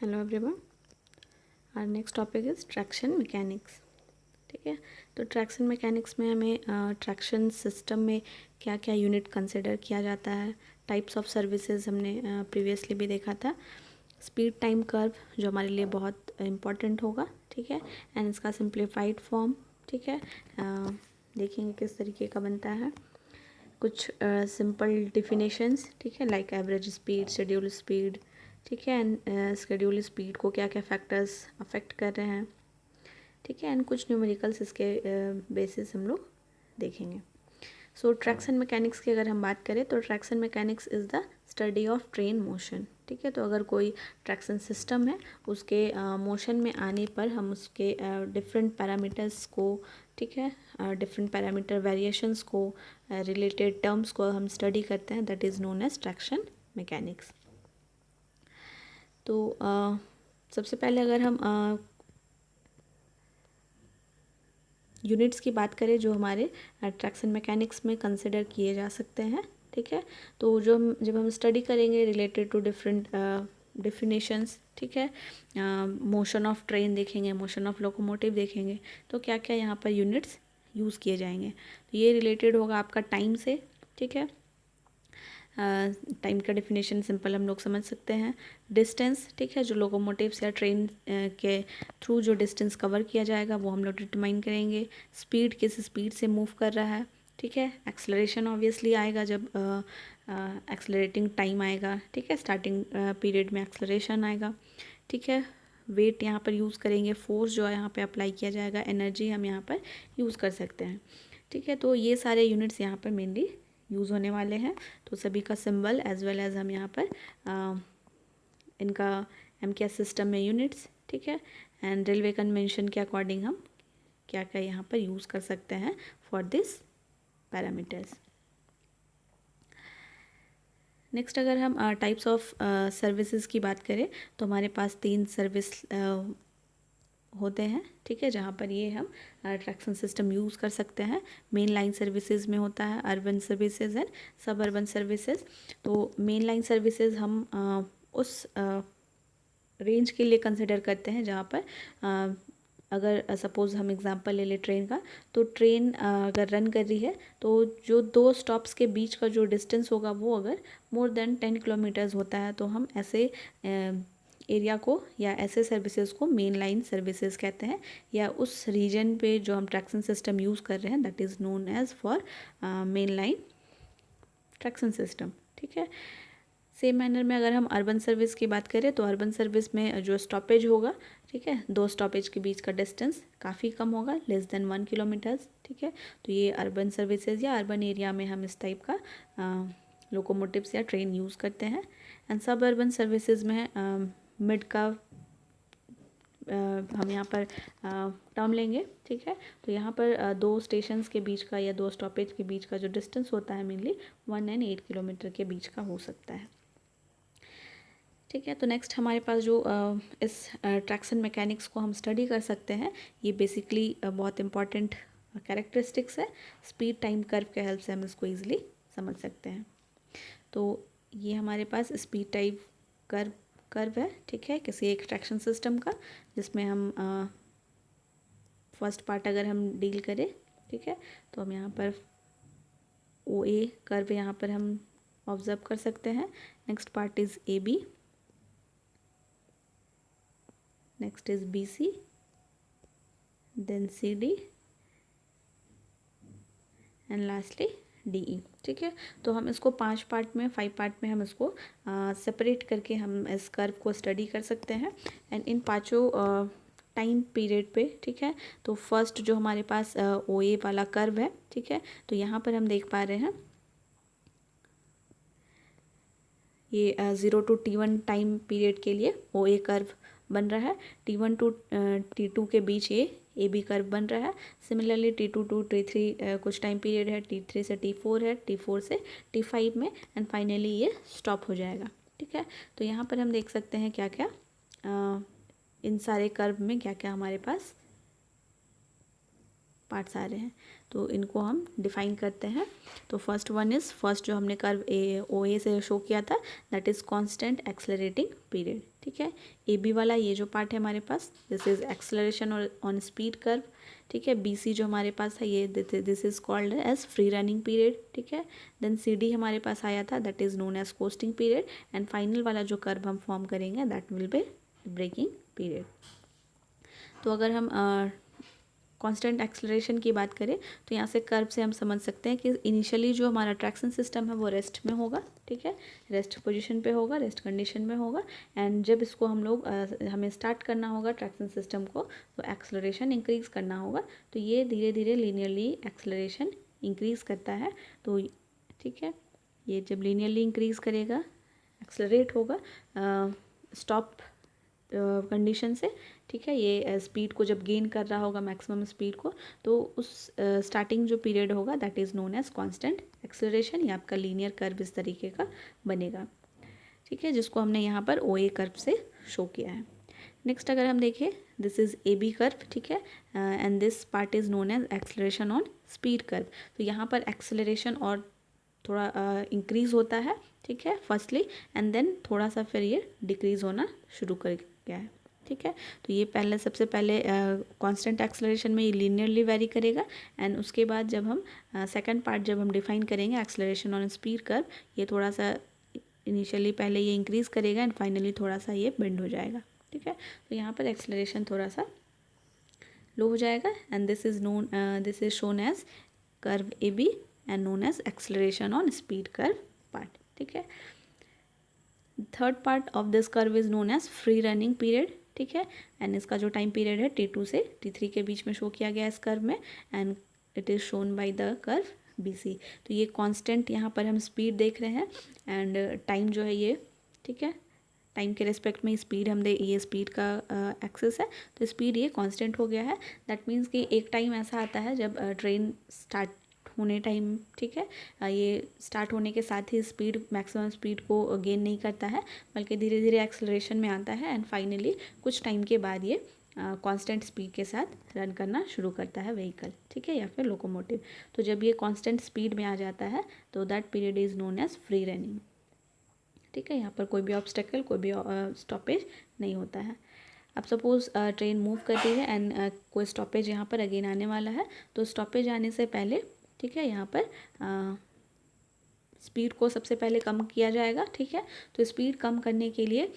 Hello everyone. और next topic is traction mechanics. ठीक है, तो ट्रैक्शन मैकेनिक्स में हमें ट्रैक्शन सिस्टम में क्या क्या यूनिट कंसिडर किया जाता है, टाइप्स ऑफ सर्विसेज हमने प्रीवियसली भी देखा था, स्पीड टाइम कर्व जो हमारे लिए बहुत इम्पॉर्टेंट होगा। ठीक है, एंड इसका सिंप्लीफाइड फॉर्म। ठीक है, देखेंगे किस तरीके का बनता है। कुछ सिंपल डिफिनेशंस, ठीक है, like average speed, schedule speed. ठीक है, एंड शेड्यूल स्पीड को क्या क्या फैक्टर्स अफेक्ट कर रहे हैं। ठीक है, एंड कुछ न्यूमेरिकल्स इसके बेसिस हम लोग देखेंगे। सो ट्रैक्शन मैकेनिक्स की अगर हम बात करें तो traction mechanics is the study of train motion. ठीक है, तो अगर कोई ट्रैक्शन सिस्टम है उसके मोशन में आने पर हम उसके डिफरेंट पैरामीटर्स को, ठीक है, डिफरेंट पैरामीटर वेरिएशंस को, रिलेटेड टर्म्स को हम स्टडी करते हैं, that is known as traction mechanics. तो सबसे पहले अगर हम यूनिट्स की बात करें जो हमारे ट्रैक्शन मैकेनिक्स में कंसिडर किए जा सकते हैं। ठीक है, तो जब हम स्टडी करेंगे रिलेटेड टू डिफरेंट डिफिनेशंस, ठीक है, मोशन ऑफ ट्रेन देखेंगे, मोशन ऑफ लोकोमोटिव देखेंगे, तो क्या क्या यहाँ पर यूनिट्स यूज़ किए जाएंगे। तो ये रिलेटेड होगा आपका टाइम से। ठीक है, टाइम का डेफिनेशन सिंपल हम लोग समझ सकते हैं। डिस्टेंस, ठीक है, जो लोकोमोटिव्स या ट्रेन के थ्रू जो डिस्टेंस कवर किया जाएगा वो हम लोग डिटरमाइन करेंगे। स्पीड, किस स्पीड से मूव कर रहा है। ठीक है, एक्सलरेशन ऑब्वियसली आएगा जब एक्सलरेटिंग टाइम आएगा। ठीक है, स्टार्टिंग पीरियड में एक्सलरेशन आएगा। ठीक है, वेट यहाँ पर यूज़ करेंगे, फोर्स जो है यहाँ पे अप्लाई किया जाएगा, एनर्जी हम यहाँ पर यूज़ कर सकते हैं। ठीक है, तो ये सारे यूनिट्स यहाँ पर मेनली यूज़ होने वाले हैं। तो सभी का सिंबल एज वेल एज हम यहाँ पर इनका एमकेएस सिस्टम में यूनिट्स, ठीक है, एंड रेलवे कन्वेंशन के अकॉर्डिंग हम क्या क्या यहाँ पर यूज़ कर सकते हैं फॉर दिस पैरामीटर्स। नेक्स्ट अगर हम टाइप्स ऑफ सर्विसेज की बात करें तो हमारे पास 3 सर्विस होते हैं। ठीक है, जहाँ पर ये हम ट्रैक्शन सिस्टम यूज़ कर सकते हैं। मेन लाइन सर्विसेज में होता है अर्बन सर्विसेज एंड सब अर्बन सर्विसेज। तो मेन लाइन सर्विसेज हम उस रेंज के लिए कंसिडर करते हैं जहाँ पर अगर सपोज़ हम एग्ज़ाम्पल ले लें ट्रेन का, तो ट्रेन अगर रन कर रही है तो जो 2 स्टॉप्स के बीच का जो डिस्टेंस होगा वो अगर मोर देन 10 किलोमीटर्स होता है तो हम ऐसे एरिया को या ऐसे सर्विसेज को मेन लाइन सर्विसेज कहते हैं, या उस रीजन पे जो हम ट्रैक्शन सिस्टम यूज़ कर रहे हैं that is known as for main line traction system. ठीक है, सेम मैनर में अगर हम अर्बन सर्विस की बात करें तो अर्बन सर्विस में जो स्टॉपेज होगा, ठीक है, 2 स्टॉपेज के बीच का डिस्टेंस काफ़ी कम होगा, लेस देन 1 किलोमीटर्स। ठीक है, तो ये अर्बन सर्विसेज या अर्बन एरिया में हम इस टाइप का लोकोमोटिव्स या ट्रेन यूज़ करते हैं। एंड सब अर्बन सर्विसेज में मिड का हम यहाँ पर टर्म लेंगे। ठीक है, तो यहाँ पर 2 स्टेशंस के बीच का या 2 स्टॉपेज के बीच का जो डिस्टेंस होता है मेनली 1 and 8 किलोमीटर के बीच का हो सकता है। ठीक है, तो नेक्स्ट हमारे पास जो इस ट्रैक्शन मैकेनिक्स को हम स्टडी कर सकते हैं, ये बेसिकली बहुत इंपॉर्टेंट कैरेक्टरिस्टिक्स है। स्पीड टाइम कर्व के हेल्प से हम इसको ईजिली समझ सकते हैं। तो ये हमारे पास स्पीड टाइप कर्व है। ठीक है, किसी एक ट्रैक्शन सिस्टम का, जिसमें हम फर्स्ट पार्ट अगर हम डील करें, ठीक है, तो हम यहाँ पर ओ ए कर्व यहाँ पर हम ऑब्जर्व कर सकते हैं। Next part is A B, next is BC, then CD and lastly DE। ठीक है, तो हम इसको 5 पार्ट में 5 पार्ट में हम इसको सेपरेट करके हम इस कर्व को स्टडी कर सकते हैं। एंड इन पाँचों टाइम पीरियड पे, ठीक है, तो फर्स्ट जो हमारे पास ओ ए वाला कर्व है, ठीक है, तो यहाँ पर हम देख पा रहे हैं ये 0 to T1 टाइम पीरियड के लिए ओ ए कर्व बन रहा है। T1 to T2 के बीच ये ए बी कर्व बन रहा है। सिमिलरली T2 to T3 कुछ टाइम पीरियड है, T3 से T4 है, T4 से T5 में, एंड फाइनली ये स्टॉप हो जाएगा। ठीक है, तो यहाँ पर हम देख सकते हैं क्या क्या इन सारे कर्व में क्या क्या हमारे पास पार्ट्स आ रहे हैं, तो इनको हम डिफाइन करते हैं। तो फर्स्ट जो हमने कर्व ओ ए से शो किया था, that is constant accelerating period. ठीक है, ए बी वाला ये जो पार्ट है हमारे पास, this is acceleration on speed curve. ठीक है, बी सी जो हमारे पास है ये this is called as free running period. ठीक है, देन सी डी हमारे पास आया था, that is known as coasting period, and final वाला जो कर्व हम फॉर्म करेंगे that will be braking period. तो अगर हम कांस्टेंट एक्सेलरेशन की बात करें तो यहाँ से कर्व से हम समझ सकते हैं कि इनिशियली जो हमारा ट्रैक्शन सिस्टम है वो रेस्ट में होगा। ठीक है, रेस्ट पोजीशन पे होगा, रेस्ट कंडीशन में होगा, एंड जब इसको हम लोग हमें स्टार्ट करना होगा ट्रैक्शन सिस्टम को, तो एक्सेलरेशन इंक्रीज़ करना होगा। तो ये धीरे धीरे लीनियरली एक्सेलरेशन इंक्रीज़ करता है। तो ठीक है, ये जब लीनियरली इंक्रीज़ करेगा, एक्सेलरेट होगा स्टॉप कंडीशन से। ठीक है, ये स्पीड को जब गेन कर रहा होगा मैक्सिमम स्पीड को, तो उस स्टार्टिंग जो पीरियड होगा that is known as constant acceleration. ये आपका लीनियर कर्व इस तरीके का बनेगा। ठीक है, जिसको हमने यहाँ पर ओ ए कर्व से शो किया है। नेक्स्ट अगर हम देखें, this is A B curve. ठीक है, and this part is known as acceleration on speed curve. तो यहाँ पर एक्सेलरेशन और थोड़ा इंक्रीज़ होता है। ठीक है, फर्स्टली, एंड देन थोड़ा सा फिर ये डिक्रीज़ होना शुरू कर गया है। ठीक है, तो ये सबसे पहले कांस्टेंट एक्सेलरेशन में ये लीनियरली वेरी करेगा, एंड उसके बाद जब हम सेकंड पार्ट जब हम डिफाइन करेंगे एक्सेलरेशन ऑन स्पीड कर्व, ये थोड़ा सा इनिशियली पहले ये इंक्रीज़ करेगा एंड फाइनली थोड़ा सा ये बेंड हो जाएगा। ठीक है, तो यहाँ पर एक्सेलरेशन थोड़ा सा लो हो जाएगा, and this is shown as curve A B and known as acceleration on speed curve part. ठीक है, third part of this curve is known as free running period. ठीक है, एंड इसका जो टाइम पीरियड है T2 से T3 के बीच में शो किया गया है इस कर्व में, and it is shown by the curve BC। तो ये कांस्टेंट यहाँ पर हम स्पीड देख रहे हैं, एंड टाइम जो है ये, ठीक है, टाइम के रिस्पेक्ट में स्पीड हम ये स्पीड का एक्सेस है, तो स्पीड ये कांस्टेंट हो गया है। दैट मीन्स कि एक टाइम ऐसा आता है जब ट्रेन स्टार्ट होने टाइम, ठीक है, ये स्टार्ट होने के साथ ही स्पीड मैक्सिमम स्पीड को गेन नहीं करता है, बल्कि धीरे धीरे एक्सेलरेशन में आता है, एंड फाइनली कुछ टाइम के बाद ये कांस्टेंट स्पीड के साथ रन करना शुरू करता है व्हीकल। ठीक है, या फिर लोकोमोटिव। तो जब ये कांस्टेंट स्पीड में आ जाता है तो that period is known as free running. ठीक है, यहाँ पर कोई भी ऑब्स्टेकल, कोई भी स्टॉपेज नहीं होता है। अब सपोज़ ट्रेन मूव कर रही है एंड कोई स्टॉपेज यहाँ पर अगेन आने वाला है, तो स्टॉपेज आने से पहले, ठीक है, यहाँ पर स्पीड को सबसे पहले कम किया जाएगा। ठीक है, तो स्पीड कम करने के लिए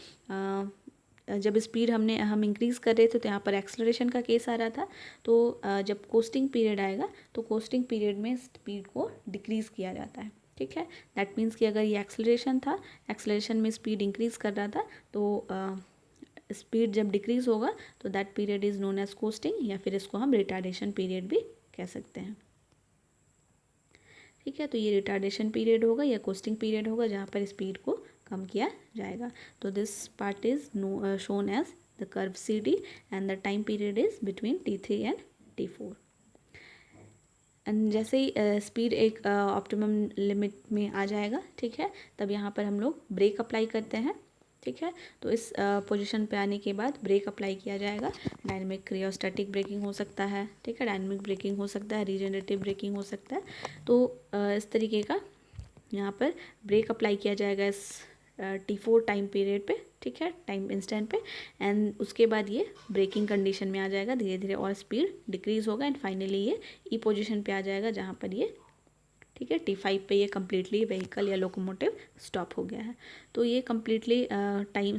जब स्पीड हम इंक्रीज़ कर रहे थे तो यहाँ पर एक्सेलरेशन का केस आ रहा था। तो जब कोस्टिंग पीरियड आएगा तो कोस्टिंग पीरियड में स्पीड को डिक्रीज़ किया जाता है। ठीक है, दैट मीन्स कि अगर ये एक्सेलरेशन था, एक्सेलरेशन में स्पीड इंक्रीज़ कर रहा था, तो स्पीड जब डिक्रीज़ होगा तो that period is known as coasting, या फिर इसको हम रिटार्डेशन पीरियड भी कह सकते हैं। ठीक है, तो ये रिटार्डेशन पीरियड होगा या कोस्टिंग पीरियड होगा जहाँ पर स्पीड को कम किया जाएगा। तो this part is shown as the curve CD, and the time period is between T3 and T4। And जैसे ही स्पीड एक ऑप्टिमम लिमिट में आ जाएगा, ठीक है, तब यहाँ पर हम लोग ब्रेक अप्लाई करते हैं। ठीक है, तो इस पोजीशन पे आने के बाद ब्रेक अप्लाई किया जाएगा। डायनेमिक रियोस्टैटिक ब्रेकिंग हो सकता है, ठीक है, डायनेमिक ब्रेकिंग हो सकता है, रीजनरेटिव ब्रेकिंग हो सकता है। तो इस तरीके का यहाँ पर ब्रेक अप्लाई किया जाएगा इस T4 टाइम पीरियड पे, ठीक है, टाइम इंस्टेंट पे, एंड उसके बाद ये ब्रेकिंग कंडीशन में आ जाएगा धीरे धीरे, और स्पीड डिक्रीज़ होगा, एंड फाइनली ये ई पोजीशन पे आ जाएगा जहाँ पर ये, ठीक है, T5 पे ये कम्प्लीटली व्हीकल या लोकोमोटिव स्टॉप हो गया है। तो ये कम्प्लीटली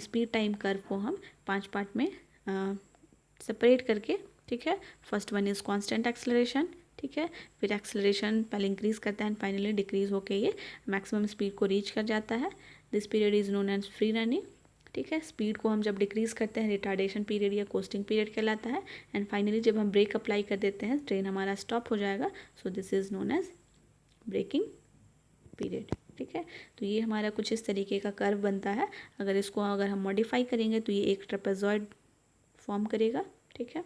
स्पीड टाइम कर्व को हम 5 पार्ट में सेपरेट करके, ठीक है, first one is constant acceleration, ठीक है, फिर एक्सेलरेशन पहले इंक्रीज़ करता है एंड फाइनली डिक्रीज़ होकर ये मैक्सिमम स्पीड को रीच कर जाता है। This period is known as free running. ठीक है, स्पीड को हम जब डिक्रीज़ करते हैं रिटार्डेशन पीरियड या कोस्टिंग पीरियड कहलाता है, एंड फाइनली जब हम ब्रेक अप्लाई कर देते हैं ट्रेन हमारा स्टॉप हो जाएगा, so this is known as braking period. ठीक है, तो ये हमारा कुछ इस तरीके का कर्व बनता है। अगर हम मॉडिफाई करेंगे तो ये एक ट्रेपेजॉइड फॉर्म करेगा। ठीक है,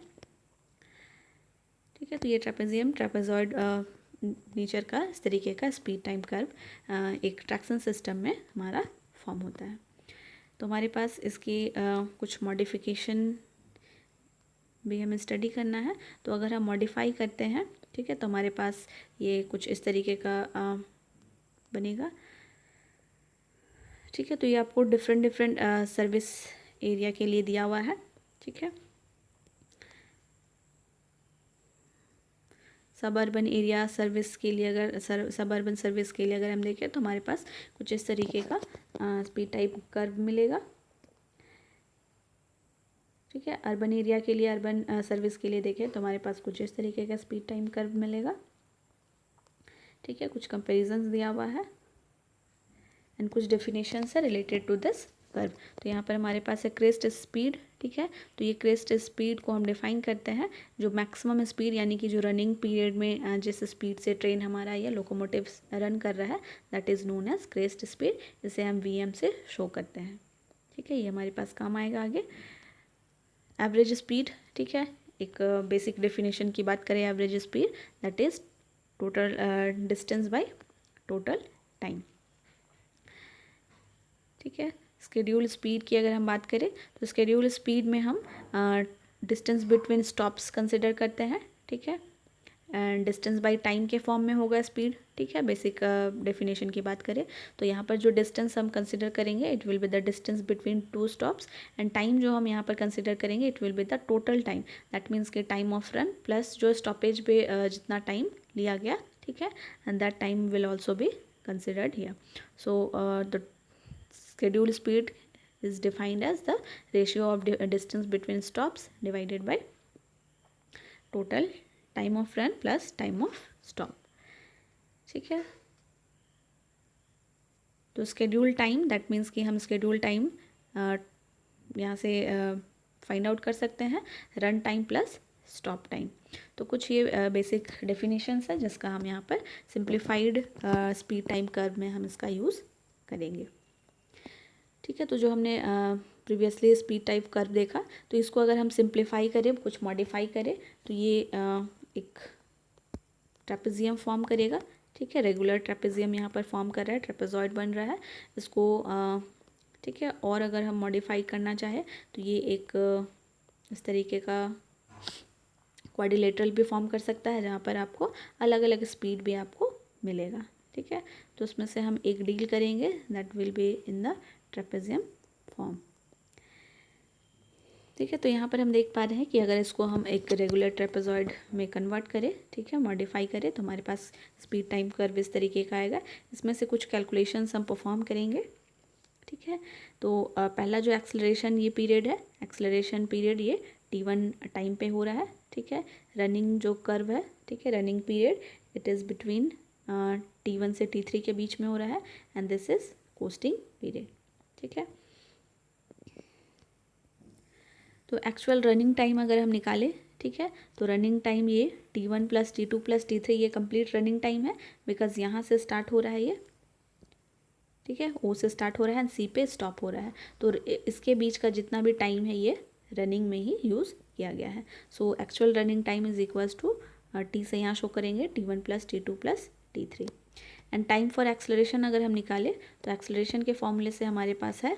ठीक है, तो ये ट्रेपेजॉइड नेचर का इस तरीके का स्पीड टाइम कर्व एक ट्रैक्शन सिस्टम में हमारा फॉर्म होता है। तो हमारे पास इसकी कुछ मॉडिफिकेशन भी हमें स्टडी करना है। तो अगर हम मॉडिफाई करते हैं ठीक है। तो हमारे पास ये कुछ इस तरीके का बनेगा, ठीक है। तो ये आपको डिफरेंट डिफरेंट सर्विस एरिया के लिए दिया हुआ है, ठीक है। सब अर्बन एरिया सर्विस के लिए अगर सब अर्बन सर्विस के लिए अगर हम देखें तो हमारे पास कुछ इस तरीके का स्पीड टाइप कर्व मिलेगा, ठीक है। अर्बन एरिया के लिए, अर्बन सर्विस के लिए देखें तो हमारे पास कुछ इस तरीके का स्पीड टाइम कर्व मिलेगा, ठीक है। कुछ कंपेरिजन्स दिया हुआ है एंड कुछ डेफिनेशंस है रिलेटेड टू दिस कर्व। तो यहाँ पर हमारे पास है क्रेस्ट स्पीड, ठीक है। तो ये क्रेस्ट स्पीड को हम डिफाइन करते हैं जो मैक्सिमम स्पीड यानी कि जो रनिंग पीरियड में जिस स्पीड से ट्रेन हमारा या लोकोमोटिव रन कर रहा है, that is known as crest speed. इसे हम वीएम से शो करते हैं, ठीक है। ये हमारे पास काम आएगा आगे। एवरेज स्पीड, ठीक है। एक बेसिक डेफिनेशन की बात करें, average speed that is total distance by total time, ठीक है। स्केड्यूल स्पीड की अगर हम बात करें तो स्केड्यूल स्पीड में हम डिस्टेंस बिटवीन स्टॉप्स कंसिडर करते हैं, ठीक है। एंड डिस्टेंस बाय टाइम के फॉर्म में होगा स्पीड, ठीक है। बेसिक डेफिनेशन की बात करें तो यहाँ पर जो डिस्टेंस हम कंसिडर करेंगे it will be the distance between two stops, and time जो हम यहाँ पर कंसिडर करेंगे it will be the total time. That means के टाइम ऑफ रन प्लस जो स्टॉपेज पे जितना टाइम लिया गया, ठीक है, and that time will also be considered here. So the schedule speed is defined as the ratio of distance between stops divided by total time of run plus time of stop, ठीक है। तो schedule time that means कि हम schedule time यहाँ से find out कर सकते हैं run time plus stop time. तो कुछ ये बेसिक डेफिनेशंस है जिसका हम यहाँ पर सिंप्लीफाइड स्पीड टाइम कर्व में हम इसका यूज़ करेंगे, ठीक है। तो जो हमने प्रीवियसली स्पीड टाइप कर्व देखा तो इसको अगर हम सिंप्लीफाई करें, कुछ मॉडिफाई करें तो ये एक ट्रेपेजियम फॉर्म करेगा, ठीक है। रेगुलर ट्रेपेजियम यहाँ पर फॉर्म कर रहा है, ट्रेपेजॉइड बन रहा है इसको, ठीक है। और अगर हम मॉडिफाई करना चाहें तो ये एक इस तरीके का क्वाड्रिलेटरल भी फॉर्म कर सकता है जहाँ पर आपको अलग अलग स्पीड भी आपको मिलेगा, ठीक है। तो उसमें से हम एक डील करेंगे that will be in the trapezium form, ठीक है। तो यहाँ पर हम देख पा रहे हैं कि अगर इसको हम एक रेगुलर ट्रेपेजॉइड में कन्वर्ट करें, ठीक है, मॉडिफाई करें तो हमारे पास स्पीड टाइम कर्व इस तरीके का आएगा। इसमें से कुछ कैलकुलेशंस हम परफॉर्म करेंगे, ठीक है। तो पहला जो एक्सेलरेशन ये पीरियड है, एक्सेलरेशन पीरियड ये t1 टाइम पे हो रहा है, ठीक है। रनिंग जो कर्व है, ठीक है, running period it is between t1 से t3 के बीच में हो रहा है and this is costing period, ठीक है। तो एक्चुअल रनिंग टाइम अगर हम निकालें, ठीक है, तो रनिंग टाइम ये t1 plus t2 plus t3 ये कंप्लीट रनिंग टाइम है बिकॉज यहाँ से स्टार्ट हो रहा है ये, ठीक है, ओ से स्टार्ट हो रहा है एंड सी पे स्टॉप हो रहा है। तो इसके बीच का जितना भी टाइम है ये रनिंग में ही यूज़ किया गया है। So actual running time is equals to T से यहाँ शो करेंगे t1 plus t2 plus t3 and time for acceleration अगर हम निकालें तो एक्सेलरेशन के फॉर्मूले से हमारे पास है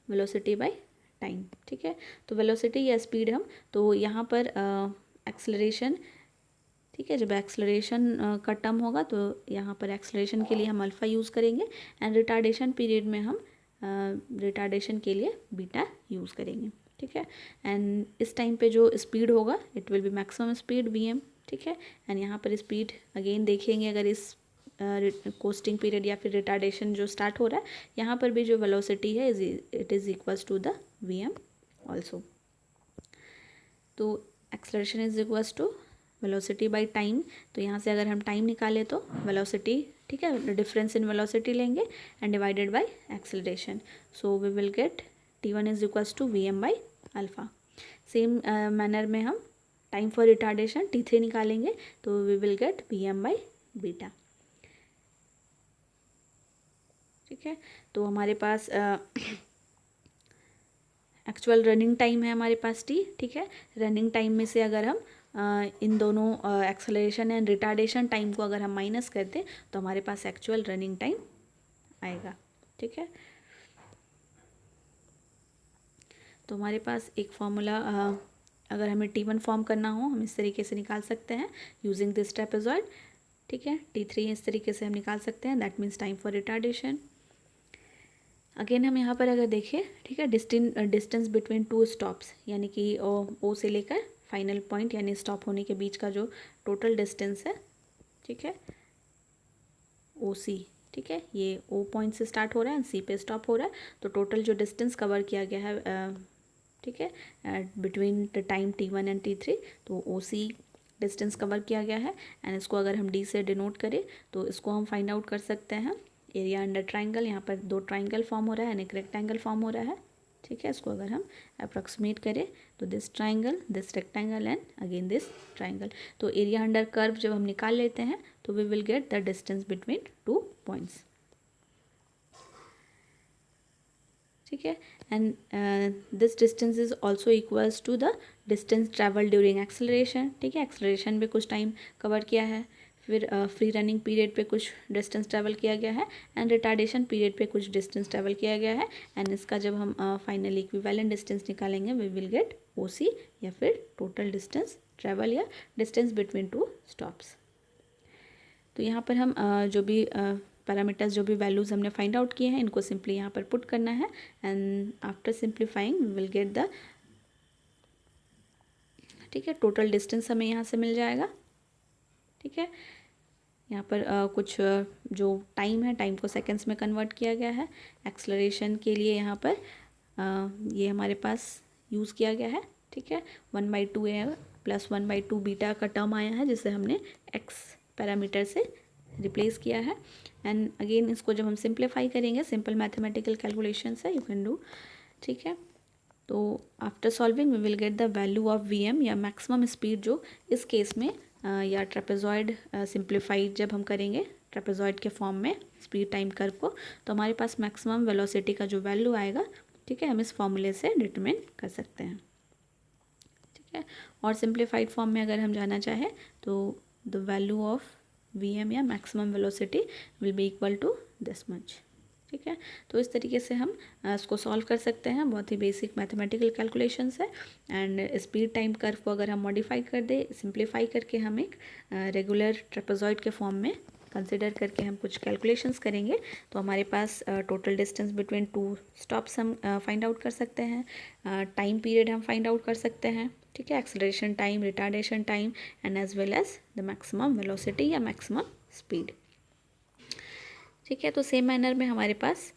वेलोसिटी बाय टाइम, ठीक है। तो वेलोसिटी या स्पीड हम तो यहाँ पर एक्सेलरेशन, ठीक है, जब एक्सेलरेशन का टर्म होगा तो यहाँ पर एक्सेलरेशन के लिए हम अल्फ़ा यूज़ करेंगे एंड रिटार्डेशन पीरियड में हम रिटार्डेशन के लिए बीटा यूज़ करेंगे, ठीक है। एंड इस टाइम पे जो स्पीड होगा it will be maximum speed V, ठीक है। एंड यहाँ पर स्पीड अगेन देखेंगे अगर इस कोस्टिंग पीरियड या फिर रिटार्डेशन जो स्टार्ट हो रहा है यहाँ पर भी जो वेलोसिटी है it is equals to the V also. तो acceleration is equals to velocity by time. तो यहाँ से अगर हम टाइम निकालें तो वेलोसिटी, ठीक है, डिफरेंस इन वेलोसिटी लेंगे and divided by acceleration. So we will get t1 is equals to V M by alpha. Same manner में हम टाइम फॉर रिटार्डेशन t3 निकालेंगे तो we will get V M by beta, ठीक है। तो हमारे पास actual running time है हमारे पास t, ठीक है। रनिंग टाइम में से अगर हम इन दोनों एक्सेलरेशन एंड रिटार्डेशन टाइम को अगर हम माइनस कर दें तो हमारे पास एक्चुअल रनिंग टाइम आएगा, ठीक है। तो हमारे पास एक फॉर्मूला अगर हमें T1 फॉर्म करना हो हम इस तरीके से निकाल सकते हैं यूजिंग दिस ट्रेपेजॉइड, ठीक है। T3 इस तरीके से हम निकाल सकते हैं, that means time for retardation. Again हम यहाँ पर अगर देखें, ठीक है, डिस्टेंस बिटवीन टू स्टॉप्स, यानी कि ओ से लेकर फाइनल पॉइंट यानी स्टॉप होने के बीच का जो टोटल डिस्टेंस है, ठीक है, OC, ठीक है, ये O पॉइंट से स्टार्ट हो रहा है एंड C पे स्टॉप हो रहा है, तो टोटल जो डिस्टेंस कवर किया गया है, ठीक है, between the time T1 and T3, तो OC डिस्टेंस कवर किया गया है। एंड इसको अगर हम D से डिनोट करें तो इसको हम फाइंड आउट कर सकते हैं एरिया अंडर ट्राइंगल। यहाँ पर दो ट्राइंगल फॉर्म हो रहा है एंड एक रेक्टेंगल फॉर्म हो रहा है, ठीक है। इसको अगर हम अप्रॉक्सीमेट करें तो this triangle, this rectangle and again this triangle, तो एरिया अंडर कर्व जब हम निकाल लेते हैं तो we will get the distance between two points, ठीक है। And this distance is also equals to the distance travel during acceleration, ठीक है। एक्सेलरेशन पे कुछ टाइम कवर किया है, फिर फ्री रनिंग पीरियड पे कुछ डिस्टेंस ट्रैवल किया गया है एंड रिटार्डेशन पीरियड पे कुछ डिस्टेंस ट्रैवल किया गया है। एंड इसका जब हम फाइनली इक्विवेलेंट डिस्टेंस निकालेंगे वी विल गेट OC, या फिर टोटल डिस्टेंस ट्रैवल या डिस्टेंस बिटवीन टू स्टॉप्स। तो यहाँ पर हम जो भी पैरामीटर्स, जो भी वैल्यूज़ हमने फाइंड आउट किए हैं, इनको सिंपली यहाँ पर पुट करना है and after simplifying we will get the, ठीक है, टोटल डिस्टेंस हमें यहाँ से मिल जाएगा, ठीक है। यहाँ पर कुछ जो टाइम है, टाइम को सेकेंड्स में कन्वर्ट किया गया है। एक्सेलरेशन के लिए यहाँ पर ये हमारे पास यूज़ किया गया है, ठीक है। 1/2 है प्लस 1/2 बीटा का टर्म आया है जिसे हमने x पैरामीटर से रिप्लेस किया है। एंड अगेन इसको जब हम सिंप्लीफाई करेंगे, सिंपल मैथमेटिकल कैलकुलेशन है, यू कैन डू, ठीक है। तो after solving we will get the value of VM या मैक्सिमम स्पीड, जो इस केस में या ट्रेपेजॉइड सिंप्लीफाइड जब हम करेंगे ट्रेपेजॉइड के फॉर्म में स्पीड टाइम कर्व को, तो हमारे पास मैक्सिमम वेलोसिटी का जो वैल्यू आएगा, ठीक है, हम इस फॉर्मूले से डिटरमिन कर सकते हैं, ठीक है। और सिंप्लीफाइड फॉर्म में अगर हम जाना चाहें तो द वैल्यू ऑफ VM या maximum velocity will be equal to this much, ठीक है। तो इस तरीके से हम इसको सॉल्व कर सकते हैं, बहुत ही बेसिक मैथमेटिकल कैलकुलेशंस है। एंड स्पीड टाइम कर्व को अगर हम मॉडिफाई कर दे, सिंप्लीफाई करके हम एक रेगुलर ट्रेपेजॉइड के फॉर्म में कंसिडर करके हम कुछ कैलकुलेशंस करेंगे, तो हमारे पास total distance between two stops हम फाइंड आउट कर सकते हैं, टाइम पीरियड हम फाइंड आउट कर सकते हैं, ठीक है, acceleration time, retardation time and as well as the maximum velocity या मैक्सिमम स्पीड, ठीक है। तो सेम मैनर में हमारे पास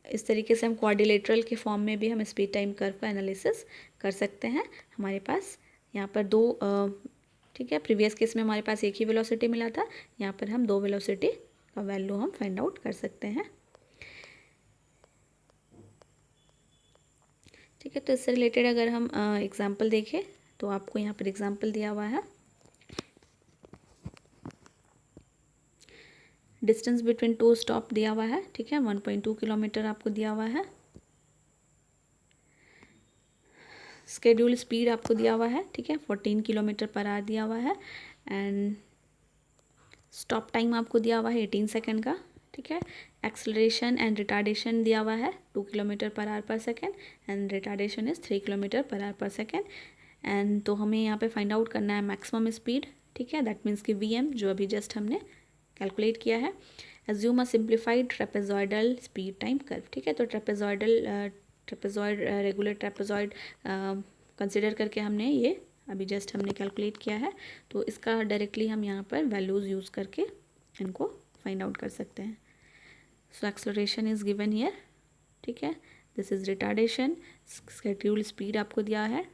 इस तरीके से हम क्वाड्रिलेटरल के फॉर्म में भी हम स्पीड टाइम कर्व का एनालिसिस कर सकते हैं। हमारे पास यहाँ पर दो, ठीक है, प्रीवियस केस में हमारे पास एक ही वेलोसिटी मिला था, यहाँ पर हम दो वेलोसिटी का वैल्यू हम फाइंड आउट कर सकते हैं, ठीक है। तो इससे रिलेटेड अगर हम एग्जाम्पल देखें तो आपको यहाँ पर एग्जाम्पल दिया हुआ है, डिस्टेंस बिटवीन टू स्टॉप दिया हुआ है, ठीक है, 1.2 किलोमीटर आपको दिया हुआ है। स्केड्यूल स्पीड आपको दिया हुआ है, ठीक है, 14 किलोमीटर पर आवर दिया हुआ है। एंड स्टॉप टाइम आपको दिया हुआ है 18 सेकेंड का, ठीक है। एक्सेलरेशन एंड रिटार्डेशन दिया हुआ है 2 किलोमीटर पर आवर पर second and retardation is 3 kilometre per our पर सेकेंड। एंड तो हमें यहाँ पे फाइंड आउट करना है मैक्सिमम स्पीड, ठीक है, दैट मीन्स कि VM जो अभी जस्ट हमने कैलकुलेट किया है। एज्यूम अ simplified trapezoidal speed time curve, ठीक है। तो ट्रेपेजॉइड रेगुलर ट्रेपेजॉइड कंसिडर करके हमने ये अभी जस्ट हमने कैलकुलेट किया है, तो इसका डायरेक्टली हम यहाँ पर वैल्यूज़ यूज़ करके इनको फाइंड आउट कर सकते हैं। So acceleration is given here, ठीक है, this is retardation, schedule speed आपको दिया है,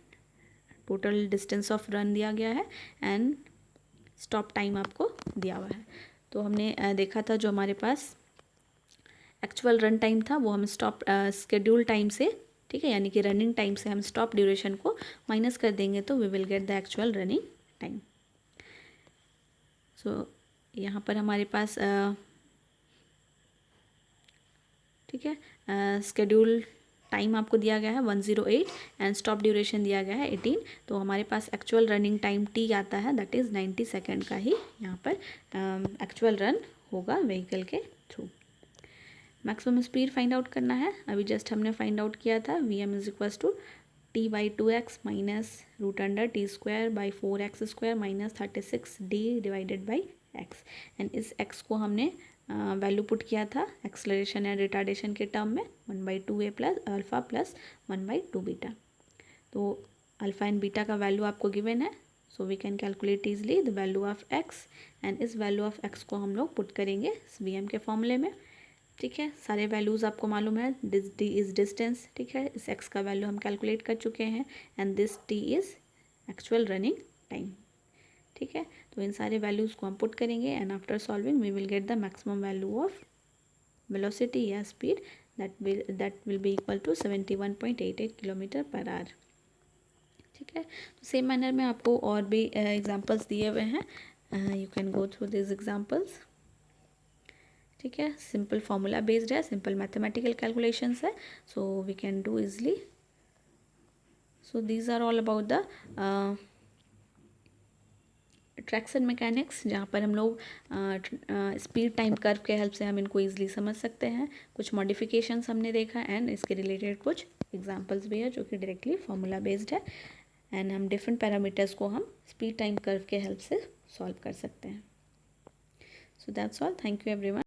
टोटल डिस्टेंस ऑफ रन दिया गया है एंड स्टॉप टाइम आपको दिया हुआ है। तो हमने देखा था जो हमारे पास एक्चुअल रन टाइम था वो हम स्टॉप स्केड्यूल टाइम से, ठीक है, यानी कि रनिंग टाइम से हम स्टॉप ड्यूरेशन को माइनस कर देंगे तो we will get the actual running time. So यहाँ पर हमारे पास ठीक है, स्केड्यूल टाइम आपको दिया गया है 108 एंड स्टॉप ड्यूरेशन दिया गया है 18, तो हमारे पास एक्चुअल रनिंग टाइम T आता है, दैट इज़ 90 सेकेंड का ही यहाँ पर एक्चुअल रन होगा व्हीकल के through. Maximum speed find out करना है, अभी जस्ट हमने फाइंड आउट किया था VM is equals to T by 2x minus root under T square by 4x square minus 36d divided by x। And इस x को हमने वैल्यू पुट किया था एक्सलरेशन एंड रिटार्डेशन के टर्म में 1/2a plus alpha plus 1/2 beta. तो alpha and beta का value आपको गिवन है, so we can calculate easily the value of x। And इस वैल्यू ऑफ x को हम लोग पुट करेंगे वी के फॉर्मूले में। ठीक है, सारे वैल्यूज़ आपको मालूम है। दिस d इज़ डिस्टेंस, ठीक है, इस x का वैल्यू हम कैलकुलेट कर चुके हैं। And this t is actual running time. ठीक है, तो इन सारे वैल्यूज़ को हम पुट करेंगे and after solving we will get the maximum value of velocity या speed that will be equal to 71.88 kilometre per hour. ठीक है, तो सेम मैनर में आपको और भी एग्जांपल्स दिए हुए हैं, you can go through this examples. ठीक है, सिंपल फार्मूला बेस्ड है, सिंपल मैथमेटिकल कैलकुलेशंस है, so we can do easily. So these are all about the traction mechanics, जहाँ पर हम लोग स्पीड टाइम कर्व के हेल्प से हम इनको ईजिली समझ सकते हैं। कुछ मॉडिफिकेशंस हमने देखा एंड इसके रिलेटेड कुछ एग्जांपल्स भी है जो कि डायरेक्टली फार्मूला बेस्ड है। एंड हम डिफरेंट पैरामीटर्स को हम स्पीड टाइम कर्व के हेल्प से सॉल्व कर सकते हैं। So that's all, thank you everyone.